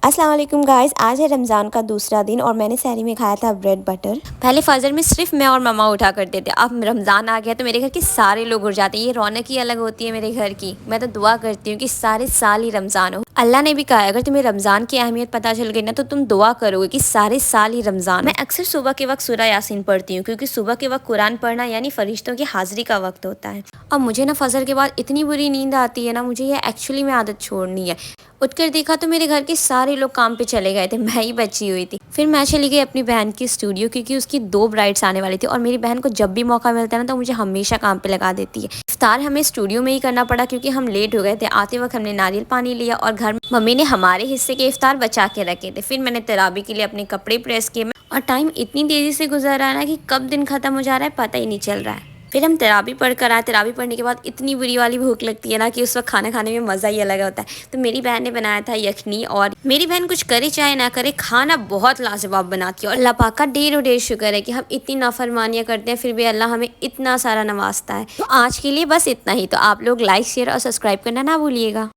अस्सलाम वालेकुम गाइस, आज है रमज़ान का दूसरा दिन और मैंने सहरी में खाया था ब्रेड बटर। पहले फजर में सिर्फ मैं और मम्मा उठा करते थे। अब रमज़ान आ गया तो मेरे घर के सारे लोग उठ जाते हैं। ये रौनक ही अलग होती है मेरे घर की। मैं तो दुआ करती हूँ कि सारे साल ही रमज़ान हो। अल्लाह ने भी कहा है अगर तुम्हें रमज़ान की अहमियत पता चल गई ना तो तुम दुआ करोगे कि सारे साल ही रमज़ान। मैं अक्सर सुबह के वक्त सूरह यासीन पढ़ती हूँ क्योंकि सुबह के वक्त कुरान पढ़ना यानी फरिश्तों की हाजिरी का वक्त होता है। और मुझे ना फजर के बाद इतनी बुरी नींद आती है ना, मुझे ये एक्चुअली में आदत छोड़नी है। उठकर देखा तो मेरे घर के सारे लोग काम पे चले गए थे, मैं ही बची हुई थी। फिर मैं चली गई अपनी बहन की स्टूडियो क्योंकि उसकी 2 ब्राइड्स आने वाली थी और मेरी बहन को जब भी मौका मिलता है ना तो मुझे हमेशा काम पे लगा देती है। इफ्तार हमें स्टूडियो में ही करना पड़ा क्योंकि हम लेट हो गए थे। आते वक्त हमने नारियल पानी लिया और घर में मम्मी ने हमारे हिस्से के इफ्तार बचा के रखे थे। फिर मैंने तराबी के लिए अपने कपड़े प्रेस किए और टाइम इतनी तेज़ी से गुजर रहा है ना कि कब दिन ख़त्म हो जा रहा है पता ही नहीं चल रहा है। फिर हम तराबी पढ़ कर आए। तराबी पढ़ने के बाद इतनी बुरी वाली भूख लगती है ना कि उस वक्त खाना खाने में मज़ा ही अलग होता है। तो मेरी बहन ने बनाया था यखनी और मेरी बहन कुछ करे चाहे ना करे खाना बहुत लाजवाब बनाती है और अल्लाह पाक का ढेरों ढेर शुक्र है कि हम इतनी नाफरमानियाँ करते हैं फिर भी अल्लाह हमें इतना सारा नवाजता है। तो आज के लिए बस इतना ही। तो आप लोग लाइक शेयर और सब्सक्राइब करना ना भूलिएगा।